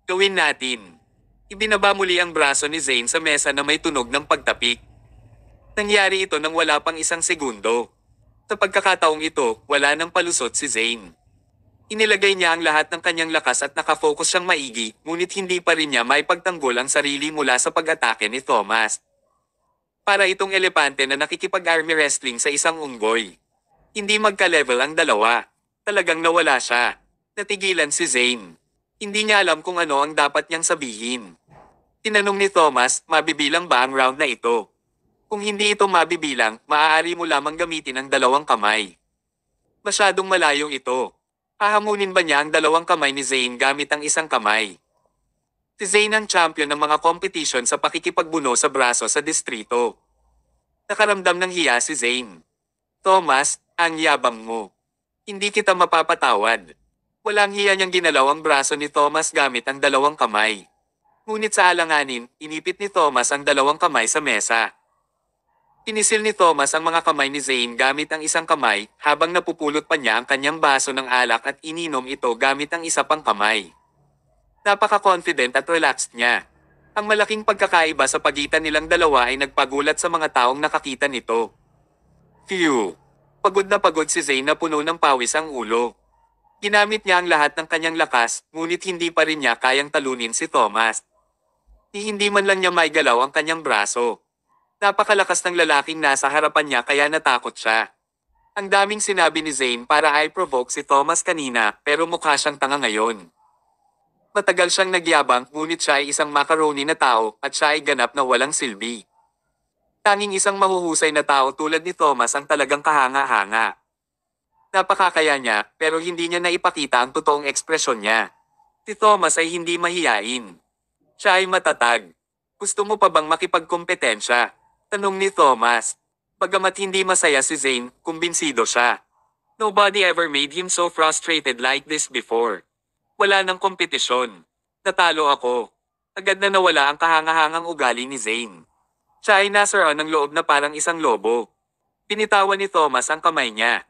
Gawin natin. Ibinaba muli ang braso ni Zane sa mesa na may tunog ng pagtapik. Nangyari ito nang wala pang isang segundo. Sa pagkakataong ito, wala nang palusot si Zane. Inilagay niya ang lahat ng kanyang lakas at nakafocus siyang maigi, ngunit hindi pa rin niya maipagtanggol ang sarili mula sa pag-atake ni Thomas. Para itong elepante na nakikipag-army wrestling sa isang unggoy. Hindi magka-level ang dalawa. Talagang nawala siya. Natigilan si Zane. Hindi niya alam kung ano ang dapat niyang sabihin. Tinanong ni Thomas, mabibilang ba ang round na ito? Kung hindi ito mabibilang, maaari mo lamang gamitin ang dalawang kamay. Masyadong malayo ito. Hahamunin ba niya ang dalawang kamay ni Zane gamit ang isang kamay? Si Zane ang champion ng mga competition sa pakikipagbuno sa braso sa distrito. Nakaramdam ng hiya si Zane. Thomas, ang yabang mo. Hindi kita mapapatawad. Walang hiya niyang ginalaw ang braso ni Thomas gamit ang dalawang kamay. Ngunit sa alanganin, inipit ni Thomas ang dalawang kamay sa mesa. Pinisil ni Thomas ang mga kamay ni Zane gamit ang isang kamay, habang napupulot pa niya ang kanyang baso ng alak at ininom ito gamit ang isa pang kamay. Napaka-confident at relaxed niya. Ang malaking pagkakaiba sa pagitan nilang dalawa ay nagpagulat sa mga taong nakakita nito. Phew! Pagod na pagod si Zane na puno ng pawis ang ulo. Ginamit niya ang lahat ng kanyang lakas, ngunit hindi pa rin niya kayang talunin si Thomas. Hindi man lang niya maigalaw ang kanyang braso. Napakalakas ng lalaking nasa harapan niya kaya natakot siya. Ang daming sinabi ni Zane para i-provoke si Thomas kanina, pero mukha siyang tanga ngayon. Matagal siyang nagyabang, ngunit siya ay isang macaroni na tao at siya ay ganap na walang silbi. Tanging isang mahuhusay na tao tulad ni Thomas ang talagang kahanga-hanga. Napakakaya niya, pero hindi niya naipakita ang totoong ekspresyon niya. Si Thomas ay hindi mahiyain. Siya ay matatag. Gusto mo pa bang makipagkompetensya? Tanong ni Thomas. Bagamat hindi masaya si Zane, kumbinsido siya. Nobody ever made him so frustrated like this before. Wala nang kompetisyon. Natalo ako. Agad na nawala ang kahangahangang ugali ni Zane. Siya ay nasaroon ng loob na parang isang lobo. Pinitawan ni Thomas ang kamay niya.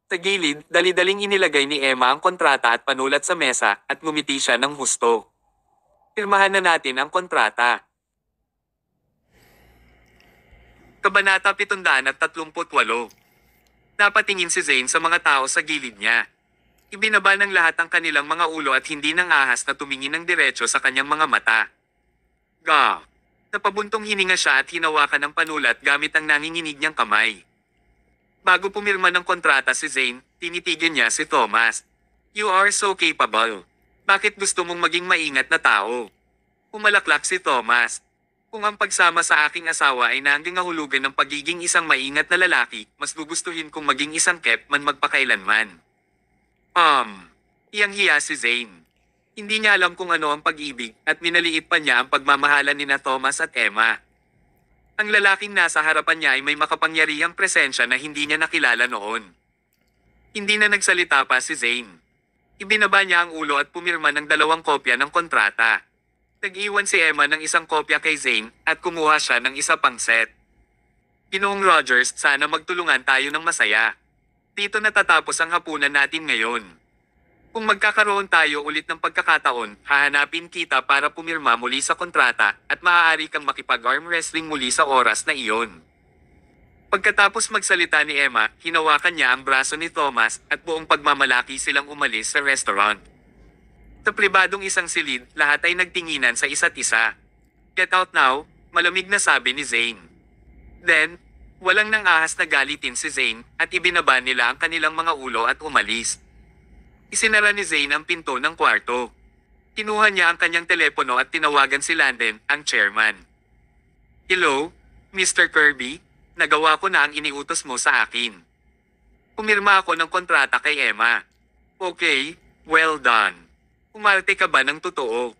Sa gilid, dali-daling inilagay ni Emma ang kontrata at panulat sa mesa at ngumiti siya ng husto. Pirmahan na natin ang kontrata. Kabanata 738. Napatingin si Zane sa mga tao sa gilid niya. Ibinaba ng lahat ang kanilang mga ulo at hindi nang ahas na tumingin ng diretso sa kanyang mga mata. Ga! Napabuntong hininga siya at hinawakan ng panulat gamit ang nanginginig niyang kamay. Bago pumirma ng kontrata si Zane, tinitigil niya si Thomas. You are so capable. Bakit gusto mong maging maingat na tao? Pumalaklak si Thomas. Kung ang pagsama sa aking asawa ay nangangahulugan ng pagiging isang maingat na lalaki, mas gugustuhin kong maging isang kep man magpakailanman. Iyang-hiya si Zane. Hindi niya alam kung ano ang pag-ibig at minaliit pa niya ang pagmamahalan nina Thomas at Emma. Ang lalaking nasa harapan niya ay may makapangyarihang presensya na hindi niya nakilala noon. Hindi na nagsalita pa si Zane. Ibinaba niya ang ulo at pumirma ng 2 kopya ng kontrata. Nag-iwan si Emma ng isang kopya kay Zane at kumuha siya ng isa pang set. Ginoong Rogers, sana magtulungan tayo ng masaya. Dito natatapos ang hapunan natin ngayon. Kung magkakaroon tayo ulit ng pagkakataon, hahanapin kita para pumirma muli sa kontrata at maaari kang makipag-arm wrestling muli sa oras na iyon. Pagkatapos magsalita ni Emma, hinawakan niya ang braso ni Thomas at buong pagmamalaki silang umalis sa restaurant. Sa pribadong isang silid, lahat ay nagtinginan sa isa't isa. Get out now, malamig na sabi ni Zane. Then, walang nang ahas na galitin si Zane at ibinaba nila ang kanilang mga ulo at umalis. Isinara ni Zane ang pinto ng kwarto. Kinuha niya ang kanyang telepono at tinawagan si Landon, ang chairman. Hello, Mr. Kirby? Nagawa ko na ang iniutos mo sa akin. Pumirma ako ng kontrata kay Emma. Okay, well done. Umarte ka ba ng totoo?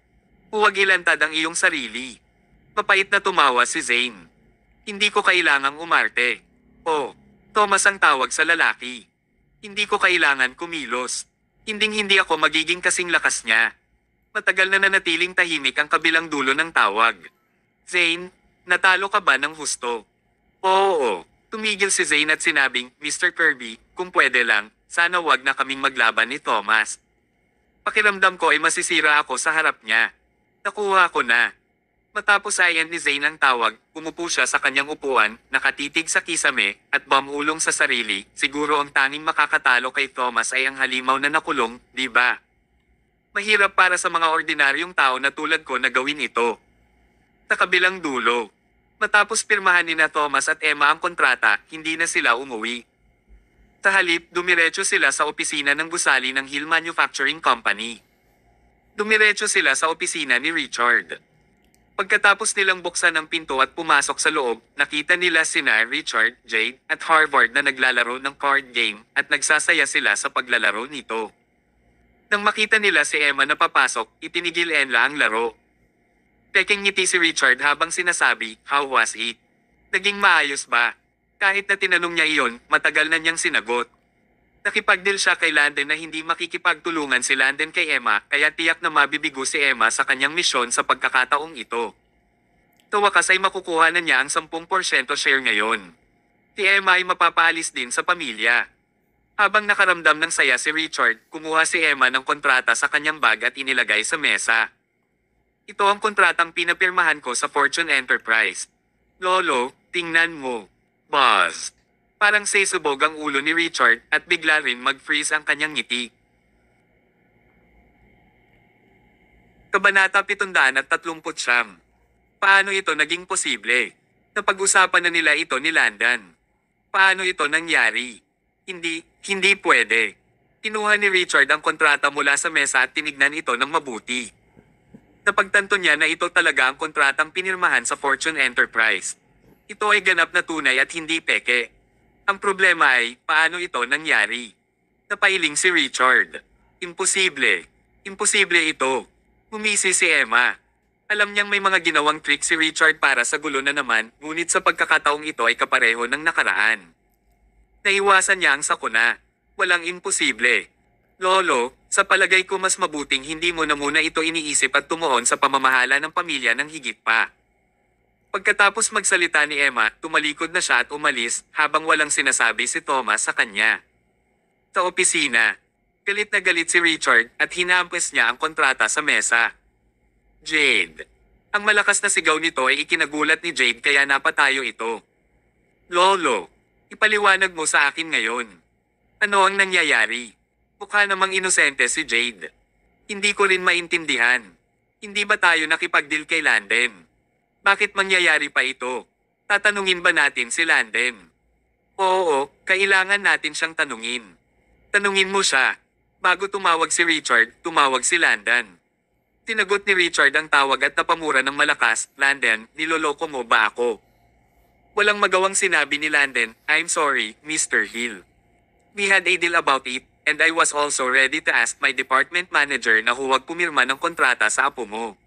Huwag ilantad ang iyong sarili. Mapait na tumawa si Zane. Hindi ko kailangang umarte. Oh, Thomas ang tawag sa lalaki. Hindi ko kailangan kumilos. Hinding-hindi ako magiging kasing lakas niya. Matagal na nanatiling tahimik ang kabilang dulo ng tawag. Zane, natalo ka ba ng husto? Oo. Tumigil si Zane at sinabing, Mr. Kirby, kung pwede lang, sana wag na kaming maglaban ni Thomas. Pakiramdam ko ay masisira ako sa harap niya. Nakuha ko na. Matapos ayan ni Zane ang tawag, umupo siya sa kanyang upuan, nakatitig sa kisame, at bamulong sa sarili, siguro ang tanging makakatalo kay Thomas ay ang halimaw na nakulong, di ba? Mahirap para sa mga ordinaryong tao na tulad ko na gawin ito. Sa kabilang dulo, matapos pirmahan ni na Thomas at Emma ang kontrata, hindi na sila umuwi. Sa halip, dumiretso sila sa opisina ng gusali ng Hill Manufacturing Company. Dumiretso sila sa opisina ni Richard. Pagkatapos nilang buksan ang pinto at pumasok sa loob, nakita nila sina Richard, Jade, at Harvard na naglalaro ng card game at nagsasaya sila sa paglalaro nito. Nang makita nila si Emma na papasok, itinigil nila ang laro. Peking ngiti si Richard habang sinasabi, how was it? Naging maayos ba? Kahit na tinanong niya iyon, matagal na niyang sinagot. Nakipagdeal siya kay Landon na hindi makikipagtulungan si Landon kay Emma kaya tiyak na mabibigo si Emma sa kanyang misyon sa pagkakataong ito. Sa wakas ay makukuha na niya ang 10% share ngayon. Si Emma ay mapapaalis din sa pamilya. Habang nakaramdam ng saya si Richard, kumuha si Emma ng kontrata sa kanyang bag at inilagay sa mesa. Ito ang kontratang pinapirmahan ko sa Fortune Enterprise. Lolo, tingnan mo. Boss. Parang sesubog ang ulo ni Richard at bigla rin mag-freeze ang kanyang ngiti. Kabanata 739. Paano ito naging posible? Napag-usapan na nila ito ni Landon. Paano ito nangyari? Hindi pwede. Kinuha ni Richard ang kontrata mula sa mesa at tinignan ito ng mabuti. Napagtanto niya na ito talaga ang kontratang pinirmahan sa Fortune Enterprise. Ito ay ganap na tunay at hindi peke. Ang problema ay, paano ito nangyari? Napailing si Richard. Imposible. Imposible ito. Humisi si Emma. Alam niyang may mga ginawang trick si Richard para sa gulo na naman, ngunit sa pagkakataong ito ay kapareho ng nakaraan. Naiwasan niya ang sakuna. Walang imposible. Lolo, sa palagay ko mas mabuting hindi mo na muna ito iniisip at tumuon sa pamamahala ng pamilya ng higit pa. Pagkatapos magsalita ni Emma, tumalikod na siya at umalis habang walang sinasabi si Thomas sa kanya. Sa opisina, galit na galit si Richard at hinampes niya ang kontrata sa mesa. Jade. Ang malakas na sigaw nito ay ikinagulat ni Jade kaya napatayo ito. Lolo, ipaliwanag mo sa akin ngayon. Ano ang nangyayari? Mukha namang inosente si Jade. Hindi ko rin maintindihan. Hindi ba tayo nakipag-deal kay Landon? Bakit mangyayari pa ito? Tatanungin ba natin si Landon? Oo, kailangan natin siyang tanungin. Tanungin mo siya. Bago tumawag si Richard, tumawag si Landon. Tinagot ni Richard ang tawag at napamura ng malakas, Landon, niloloko mo ba ako? Walang magawang sinabi ni Landon, I'm sorry, Mr. Hill. We had a deal about it, and I was also ready to ask my department manager na huwag pumirma ng kontrata sa apo mo.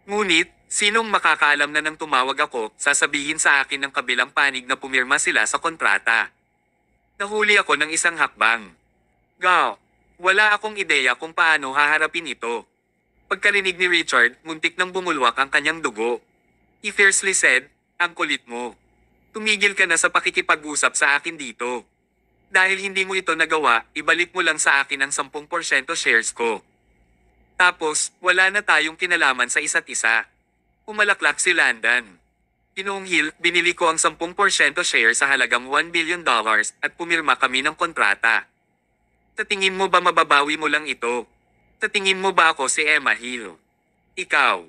Ngunit, sinong makakaalam na nang tumawag ako, sasabihin sa akin ng kabilang panig na pumirma sila sa kontrata. Nahuli ako ng isang hakbang. Wala akong ideya kung paano haharapin ito. Pagkarinig ni Richard, muntik nang bumulwak ang kanyang dugo. He fiercely said, ang kulit mo. Tumigil ka na sa pakikipag-usap sa akin dito. Dahil hindi mo ito nagawa, ibalik mo lang sa akin ang 10% shares ko. Tapos, wala na tayong kinalaman sa isa't isa. Umalaklak si Landon. Ginoong Hill, binili ko ang 10% share sa halagang $1 billion at pumirma kami ng kontrata. Sa tingin mo ba mababawi mo lang ito? Sa tingin mo ba ako si Emma Hill? Ikaw.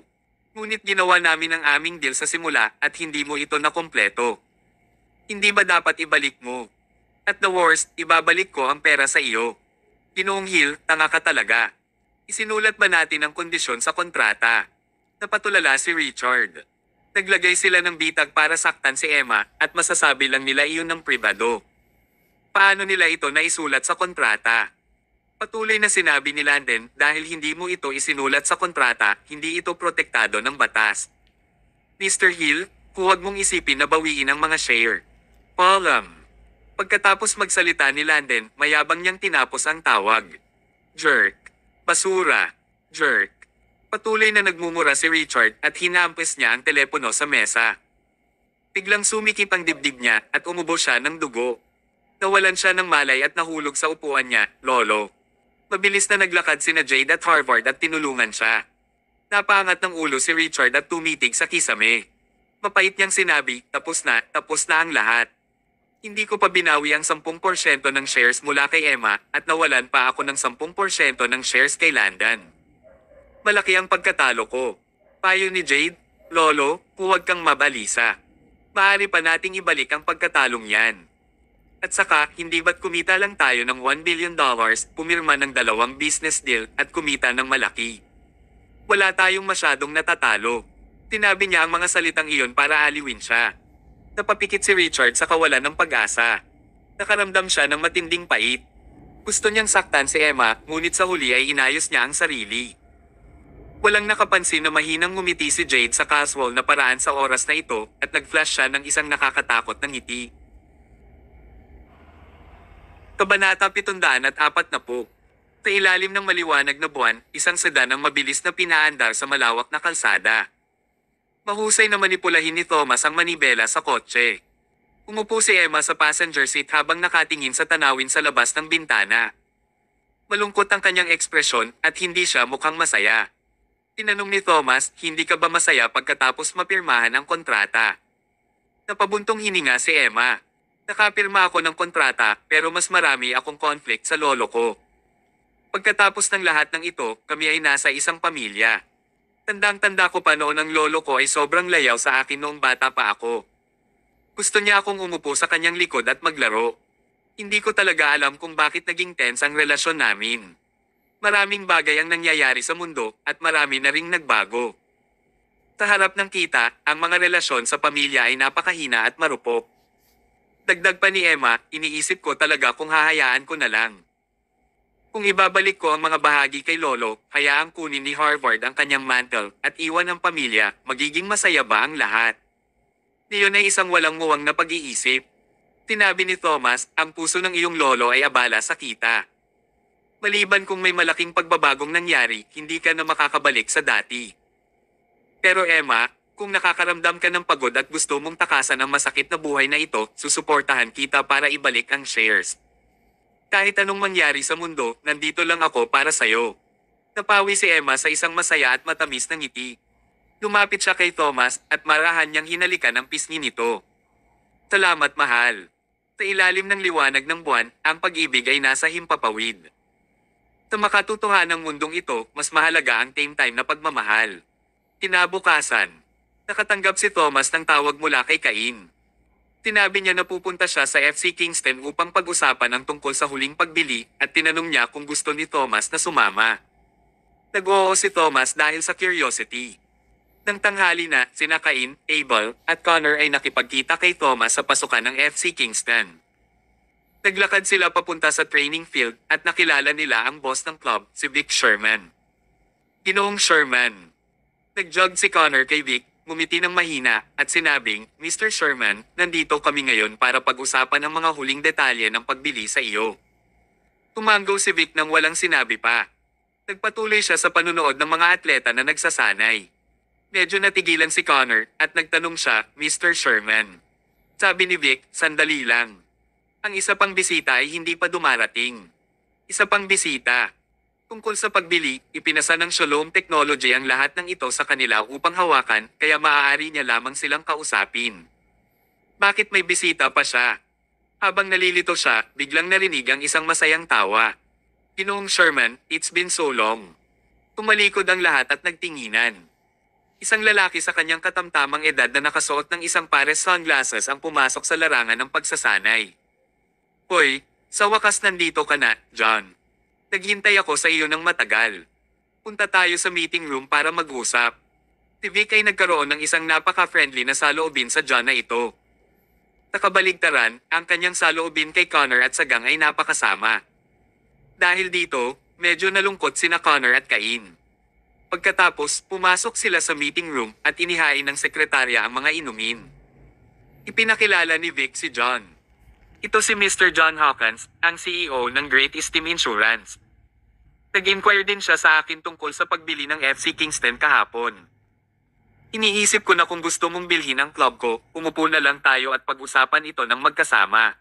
Ngunit ginawa namin ang aming deal sa simula at hindi mo ito nakompleto. Hindi ba dapat ibalik mo? At the worst, ibabalik ko ang pera sa iyo. Ginoong Hill, tanga ka talaga. Isinulat ba natin ang kondisyon sa kontrata? Napatulala si Richard. Naglagay sila ng bitag para saktan si Emma at masasabi lang nila iyon ng pribado. Paano nila ito naisulat sa kontrata? Patuloy na sinabi ni Landon, dahil hindi mo ito isinulat sa kontrata, hindi ito protektado ng batas. Mr. Hill, huwag mong isipin na bawiin ang mga share. Palam. Pagkatapos magsalita ni Landon, mayabang niyang tinapos ang tawag. Jerk. Basura. Jerk. Patuloy na nagmumura si Richard at hinampes niya ang telepono sa mesa. Biglang sumikip ang dibdib niya at umubo siya ng dugo. Nawalan siya ng malay at nahulog sa upuan niya, lolo. Mabilis na naglakad sina Jade at Harvard at tinulungan siya. Napaangat ng ulo si Richard at tumitig sa kisame. Mapait niyang sinabi, tapos na ang lahat. Hindi ko pa binawi ang 10% ng shares mula kay Emma at nawalan pa ako ng 10% ng shares kay Landon. Malaki ang pagkatalo ko. Payo ni Jade, lolo, huwag kang mabalisa. Maaari pa nating ibalik ang pagkatalong yan. At saka, hindi ba't kumita lang tayo ng $1 billion, pumirma ng 2 business deal at kumita ng malaki. Wala tayong masyadong natatalo. Tinabi niya ang mga salitang iyon para aliwin siya. Napapikit si Richard sa kawalan ng pag-asa. Nakaramdam siya ng matinding pait. Gusto niyang saktan si Emma, ngunit sa huli ay inayos niya ang sarili. Walang nakapansin na mahinang ngumiti si Jade sa casual na paraan sa oras na ito at nag-flash siya ng isang nakakatakot na ngiti. Kabanata 740. Sa ilalim ng maliwanag na buwan, isang sedan ang mabilis na pinaandar sa malawak na kalsada. Mahusay na manipulahin ni Thomas ang manibela sa kotse. Umupo si Emma sa passenger seat habang nakatingin sa tanawin sa labas ng bintana. Malungkot ang kanyang ekspresyon at hindi siya mukhang masaya. Tinanong ni Thomas, hindi ka ba masaya pagkatapos mapirmahan ang kontrata? Napabuntong hininga si Emma. Nakapirma ako ng kontrata pero mas marami akong conflict sa lolo ko. Pagkatapos ng lahat ng ito, kami ay nasa isang pamilya. Tandang-tanda ko pa noon ang lolo ko ay sobrang layaw sa akin noong bata pa ako. Gusto niya akong umupo sa kanyang likod at maglaro. Hindi ko talaga alam kung bakit naging tense ang relasyon namin. Maraming bagay ang nangyayari sa mundo at marami na ring nagbago. Sa harap ng kita, ang mga relasyon sa pamilya ay napakahina at marupok. Dagdag pa ni Emma, iniisip ko talaga kung hahayaan ko na lang. Kung ibabalik ko ang mga bahagi kay Lolo, hayaang kunin ni Harvard ang kanyang mantle at iwan ang pamilya, magiging masaya ba ang lahat? Niyon ay isang walang muwang na pag-iisip. Tinabi ni Thomas, ang puso ng iyong lolo ay abala sa kita. Maliban kung may malaking pagbabagong nangyari, hindi ka na makakabalik sa dati. Pero Emma, kung nakakaramdam ka ng pagod at gusto mong takasan ang masakit na buhay na ito, susuportahan kita para ibalik ang shares. Kahit anong mangyari sa mundo, nandito lang ako para sayo. Napawi si Emma sa isang masaya at matamis na ngiti. Lumapit siya kay Thomas at marahan niyang hinalikan ang pisngi nito. Salamat mahal. Sa ilalim ng liwanag ng buwan, ang pag-ibig ay nasa himpapawid. Sa makatotohanang mundong ito, mas mahalaga ang tame time na pagmamahal. Kinabukasan, nakatanggap si Thomas ng tawag mula kay Cain. Tinabi niya na pupunta siya sa FC Kingston upang pag-usapan ang tungkol sa huling pagbili at tinanong niya kung gusto ni Thomas na sumama. Nag-oo si Thomas dahil sa curiosity. Nang tanghali na, sina Cain, Abel, at Connor ay nakipagkita kay Thomas sa pasukan ng FC Kingston. Naglakad sila papunta sa training field at nakilala nila ang boss ng club, si Vic Sherman. Ginoong Sherman. Nag-jog si Connor kay Vic, ngumiti ng mahina, at sinabing, Mr. Sherman, nandito kami ngayon para pag-usapan ang mga huling detalye ng pagbili sa iyo. Tumanggo si Vic nang walang sinabi pa. Nagpatuloy siya sa panunood ng mga atleta na nagsasanay. Medyo natigilan si Connor at nagtanong siya, Mr. Sherman. Sabi ni Vic, sandali lang. Ang isa pang bisita ay hindi pa dumarating. Isa pang bisita. Tungkol sa pagbili, ipinasa ng Shalom Technology ang lahat ng ito sa kanila upang hawakan, kaya maaari niya lamang silang kausapin. Bakit may bisita pa siya? Habang nalilito siya, biglang narinig ang isang masayang tawa. Ginoong Sherman, it's been so long. Tumalikod ang lahat at nagtinginan. Isang lalaki sa kanyang katamtamang edad na nakasuot ng isang pares sunglasses ang pumasok sa larangan ng pagsasanay. Hoy, sa wakas nandito ka na, John. Naghintay ako sa iyo ng matagal. Punta tayo sa meeting room para mag-usap. Si Vic ay nagkaroon ng isang napaka-friendly na saloobin sa John na ito. Nakabaligtaran, ang kanyang saloobin kay Connor at Sagang ay napakasama. Dahil dito, medyo nalungkot sina Connor at Cain. Pagkatapos, pumasok sila sa meeting room at inihain ng sekretarya ang mga inumin. Ipinakilala ni Vic si John. Ito si Mr. John Hawkins, ang CEO ng Great Eastern Insurance. Nag-inquire din siya sa akin tungkol sa pagbili ng FC Kingston kahapon. Iniisip ko na kung gusto mong bilhin ang club ko, umupo na lang tayo at pag-usapan ito ng magkasama.